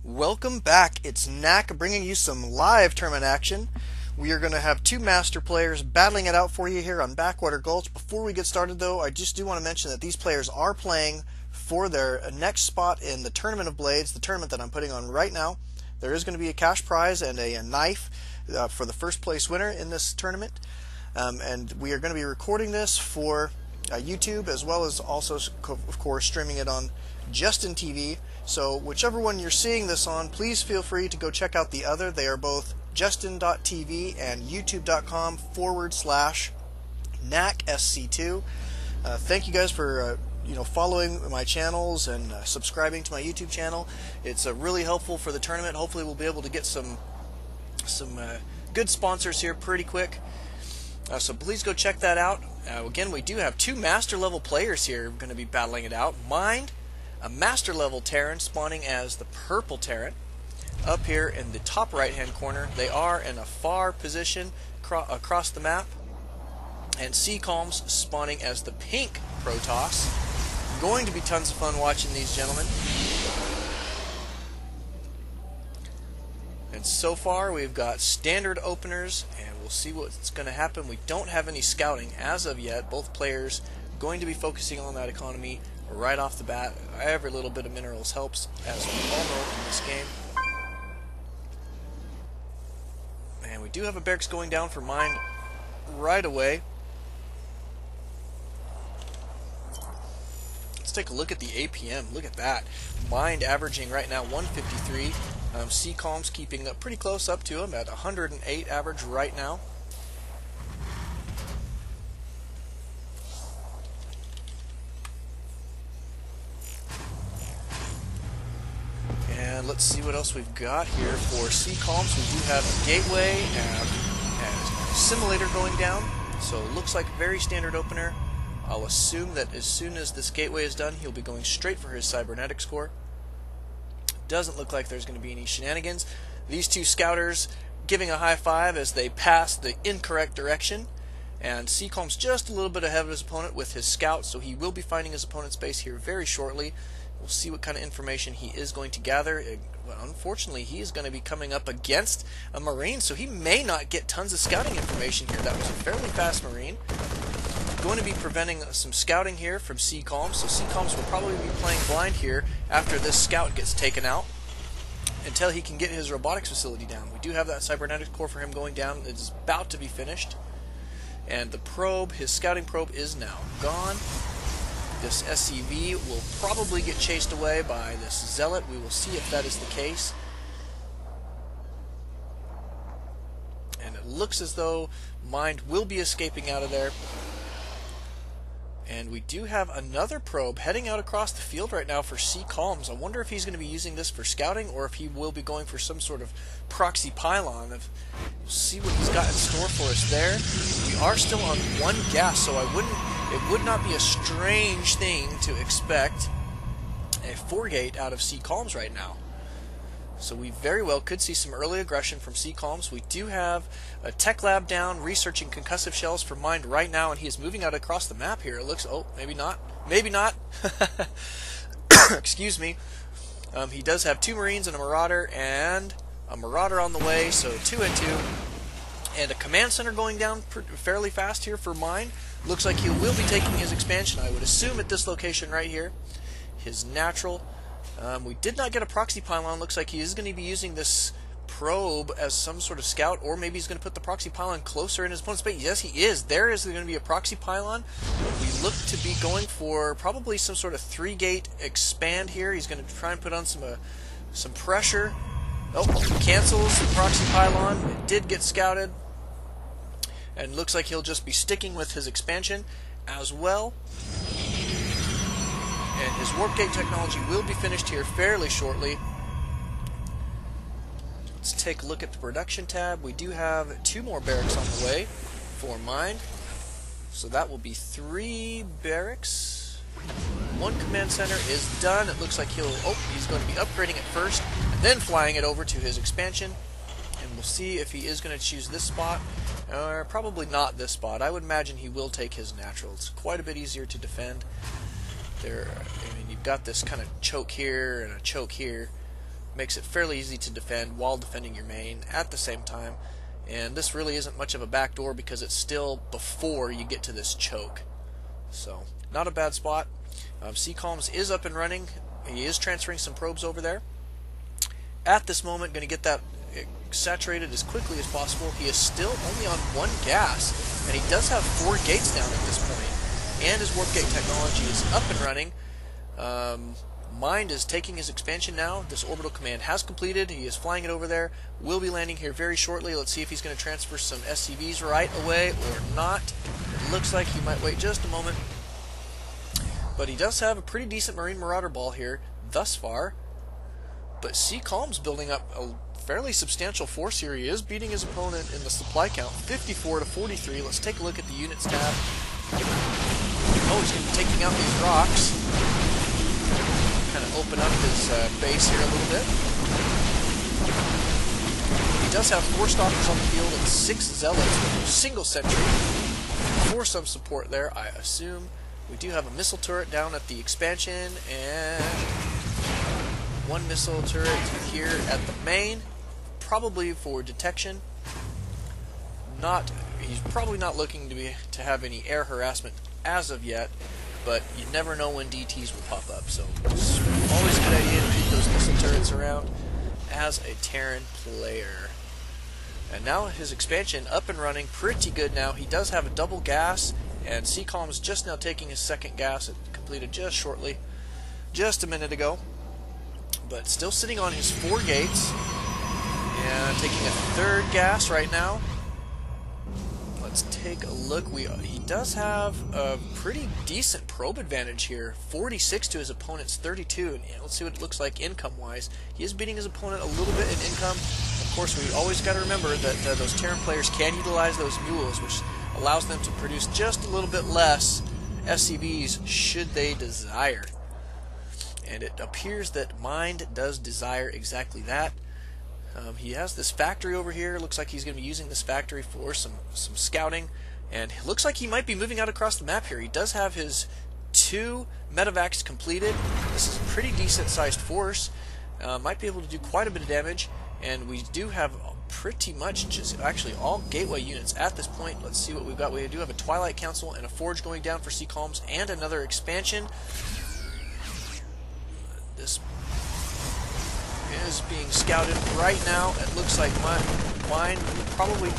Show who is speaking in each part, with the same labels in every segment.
Speaker 1: Welcome back. It's Knack bringing you some live tournament action. We are going to have two master players battling it out for you here on Backwater Gulch. Before we get started, though, I just do want to mention that these players are playing for their next spot in the Tournament of Blades, the tournament that I'm putting on right now. There is going to be a cash prize and a knife for the first place winner in this tournament. And we are going to be recording this for YouTube, as well as also, of course, streaming it on Justin TV. So whichever one you're seeing this on, please feel free to go check out the other. They are both justin.tv and youtube.com/knacksc2. Thank you guys for following my channels and subscribing to my YouTube channel. It's really helpful for the tournament. Hopefully we'll be able to get some good sponsors here pretty quick. So please go check that out. Again, we do have two master level players here going to be battling it out. MinD, a master level Terran spawning as the purple Terran. Up here in the top right hand corner, they are in a far position across the map. And CCalms spawning as the pink Protoss. Going to be tons of fun watching these gentlemen. And so far we've got standard openers, and we'll see what's going to happen. We don't have any scouting as of yet. Both players going to be focusing on that economy right off the bat. Every little bit of minerals helps, as we all know in this game. And we do have a barracks going down for MinD right away. Let's take a look at the APM. Look at that. MinD averaging right now 153. CCalms keeping up pretty close up to him at 108 average right now. And let's see what else we've got here for CCalms. We do have a gateway and a simulator going down. So it looks like a very standard opener. I'll assume that as soon as this gateway is done, he'll be going straight for his cybernetic score. Doesn't look like there's going to be any shenanigans. These two scouters giving a high five as they pass the incorrect direction. And CCalms just a little bit ahead of his opponent with his scout, so he will be finding his opponent's base here very shortly. We'll see what kind of information he is going to gather. Well, unfortunately, he is going to be coming up against a Marine, so he may not get tons of scouting information here. That was a fairly fast Marine. Going to be preventing some scouting here from CCalms, so CCalms will probably be playing blind here after this scout gets taken out until he can get his robotics facility down. We do have that cybernetic core for him going down. It is about to be finished. And the probe, his scouting probe, is now gone. This SCV will probably get chased away by this zealot. We will see if that is the case. And it looks as though MinD will be escaping out of there. And we do have another probe heading out across the field right now for CCalms. I wonder if he's going to be using this for scouting or if he will be going for some sort of proxy pylon. We'll see what he's got in store for us there. We are still on one gas, so it would not be a strange thing to expect a 4-gate out of CCalms right now. So we very well could see some early aggression from CCalms. We do have a tech lab down researching concussive shells for MinD right now, and he is moving out across the map here. It looks, oh, maybe not. Maybe not. Excuse me. He does have two Marines and a Marauder on the way, so 2 and 2. And a command center going down fairly fast here for MinD. Looks like he will be taking his expansion, I would assume, at this location right here. His natural. We did not get a proxy pylon. Looks like he is going to be using this probe as some sort of scout, or maybe he's going to put the proxy pylon closer in his opponent's base. Yes, he is. There is going to be a proxy pylon. We look to be going for probably some sort of 3-gate expand here. He's going to try and put on some pressure. Oh, he cancels the proxy pylon. It did get scouted. And looks like he'll just be sticking with his expansion as well. And his warp gate technology will be finished here fairly shortly. Let's take a look at the production tab. We do have 2 more barracks on the way for MinD. So that will be 3 barracks. 1 command center is done. It looks like he's going to be upgrading it first and then flying it over to his expansion. And we'll see if he is going to choose this spot. Or probably not this spot. I would imagine he will take his natural. It's quite a bit easier to defend. You've got this kind of choke here and a choke here. makes it fairly easy to defend while defending your main at the same time. And this really isn't much of a backdoor because it's still before you get to this choke. So, not a bad spot. CCalms is up and running. He is transferring some probes over there. At this moment, going to get that saturated as quickly as possible. He is still only on 1 gas, and he does have 4 gates down at this point. And his warp gate technology is up and running. MinD is taking his expansion now. This orbital command has completed. He is flying it over there. Will be landing here very shortly. Let's see if he's going to transfer some SCVs right away or not. It looks like he might wait just a moment. But he does have a pretty decent Marine Marauder ball here thus far. But CCalms building up a fairly substantial force here. He is beating his opponent in the supply count, 54 to 43. Let's take a look at the units tab. Oh, he's going to be taking out these rocks. Kind of open up his base here a little bit. He does have 4 stalkers on the field and 6 zealots with a single sentry for some support there, I assume. We do have a missile turret down at the expansion and 1 missile turret here at the main, probably for detection. He's probably not looking to have any air harassment as of yet, but you never know when DTs will pop up, so it's always a good idea to keep those missile turrets around as a Terran player. And now his expansion up and running pretty good now. He does have a double gas, and CCalms just now taking his 2nd gas. It completed just shortly, just a minute ago. But still sitting on his 4 gates, and taking a 3rd gas right now. Let's take a look. He does have a pretty decent probe advantage here, 46 to his opponent's 32, and let's see what it looks like income-wise. He is beating his opponent a little bit in income. Of course, we always got to remember that those Terran players can utilize those mules, which allows them to produce just a little bit less SCVs should they desire. And it appears that MinD does desire exactly that. He has this factory over here. Looks like he's going to be using this factory for some scouting. And it looks like he might be moving out across the map here. He does have his 2 medevacs completed. This is a pretty decent sized force. Might be able to do quite a bit of damage. And we do have pretty much just actually all gateway units at this point. Let's see what we've got. We do have a Twilight Council and a Forge going down for CCalms and another expansion. This is being scouted right now. It looks like MinD probably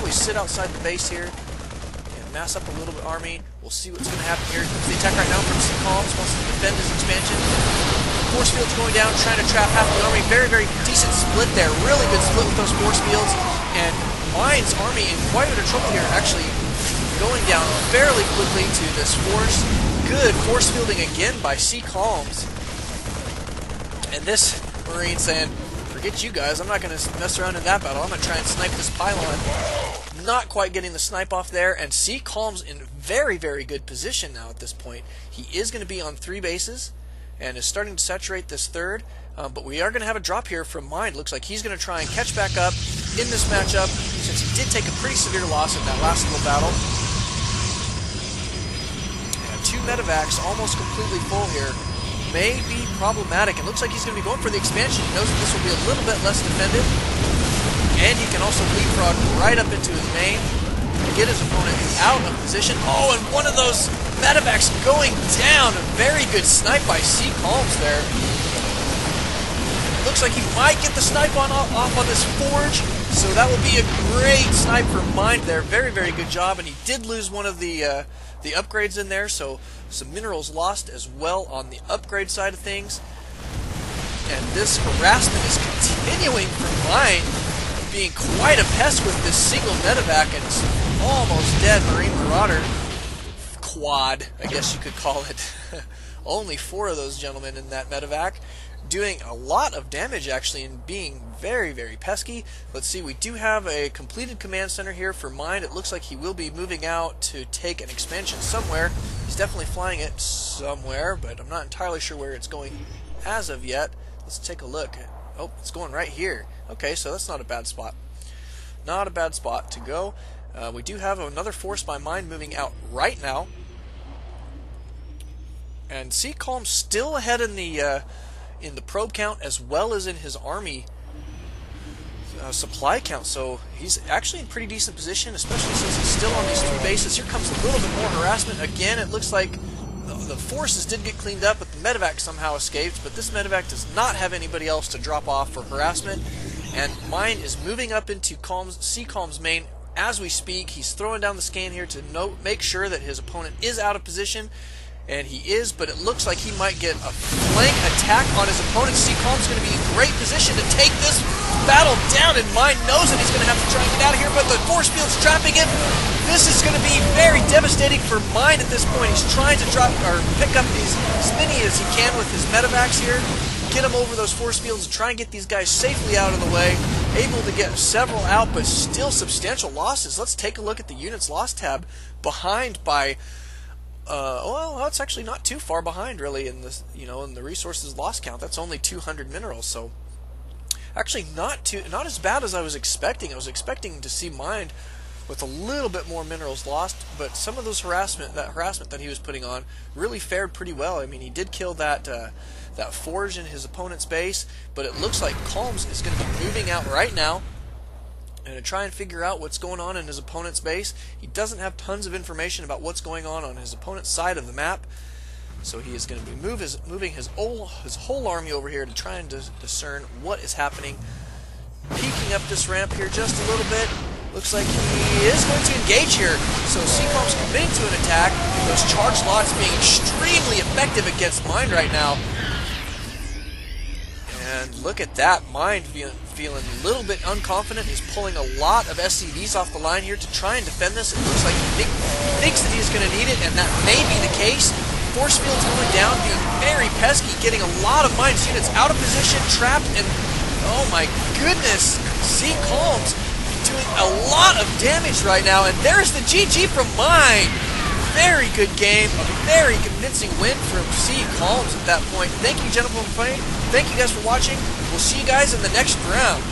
Speaker 1: sit outside the base here and mass up a little bit army. We'll see what's going to happen here. The attack right now from CCalms wants to defend his expansion. Force fields going down, trying to trap half the army. Very, very decent split there. Really good split with those force fields. And MinD's army in quite a bit of trouble here, actually going down fairly quickly to this force. Good force fielding again by CCalms. And this Marine saying, forget you guys, I'm not going to mess around in that battle. I'm going to try and snipe this pylon. Not quite getting the snipe off there, and CCalms in very, very good position now at this point. He is going to be on 3 bases, and is starting to saturate this 3rd. But we are going to have a drop here from MinD. Looks like he's going to try and catch back up in this matchup, since he did take a pretty severe loss in that last little battle. And 2 medevacs almost completely full here. May be problematic. It looks like he's going to be going for the expansion. He knows that this will be a little bit less defended. And he can also leapfrog right up into his main to get his opponent out of position. Oh, and one of those medevacs going down. A very good snipe by CCalms there. Looks like he might get the snipe off on this Forge. So that will be a great snipe for MinD there. Very, very good job. And he did lose one of the upgrades in there, so some minerals lost as well on the upgrade side of things. And this harassment is continuing for MinD, being quite a pest with this single medevac and it's almost dead Marine Marauder quad, I guess you could call it. Only 4 of those gentlemen in that medevac, doing a lot of damage actually and being very, very pesky. Let's see, we do have a completed command center here for MinD. It looks like he will be moving out to take an expansion somewhere. He's definitely flying it somewhere, but I'm not entirely sure where it's going as of yet. Let's take a look. Oh, it's going right here. Okay, so that's not a bad spot. Not a bad spot to go. We do have another force by MinD moving out right now. And CCalms still ahead in in the probe count as well as in his army supply count. So he's actually in pretty decent position, especially since he's still on these 3 bases. Here comes a little bit more harassment. Again, it looks like the forces did get cleaned up, but the medevac somehow escaped. But this medevac does not have anybody else to drop off for harassment. And MinD is moving up into CCalms main as we speak. He's throwing down the scan here to make sure that his opponent is out of position. And he is, but it looks like he might get a flank attack on his opponent. CCalms is going to be in great position to take this battle down, and MinD knows that he's going to have to try and get out of here, but the force field's trapping him. This is going to be very devastating for MinD at this point. He's trying to drop or pick up as many as he can with his medevacs here, get him over those force fields, and try and get these guys safely out of the way. Able to get several out, but still substantial losses. Let's take a look at the units lost tab. Behind by well, that's actually not too far behind, really, in this, in the resources lost count. That's only 200 minerals, so actually not as bad as I was expecting. I was expecting to see MinD with a little bit more minerals lost, but some of those harassment that he was putting on really fared pretty well. I mean, he did kill that forge in his opponent's base, but it looks like Calms is going to be moving out right now and to try and figure out what's going on in his opponent's base. He doesn't have tons of information about what's going on his opponent's side of the map, so he is going to be moving his whole army over here to try and discern what is happening. Peeking up this ramp here just a little bit. Looks like he is going to engage here. So CCalms committing to an attack. Those charge lots being extremely effective against MinD right now. And look at that, MinD feeling a little bit unconfident. He's pulling a lot of SCVs off the line here to try and defend this. It looks like he thinks that he's going to need it, and that may be the case. Force field's going down, being very pesky, getting a lot of MinD's units out of position, trapped, and oh my goodness, CCalms doing a lot of damage right now, and there's the GG from MinD. Very good game, a very convincing win from CCalms at that point. Thank you, gentlemen, for playing. Thank you guys for watching. We'll see you guys in the next round.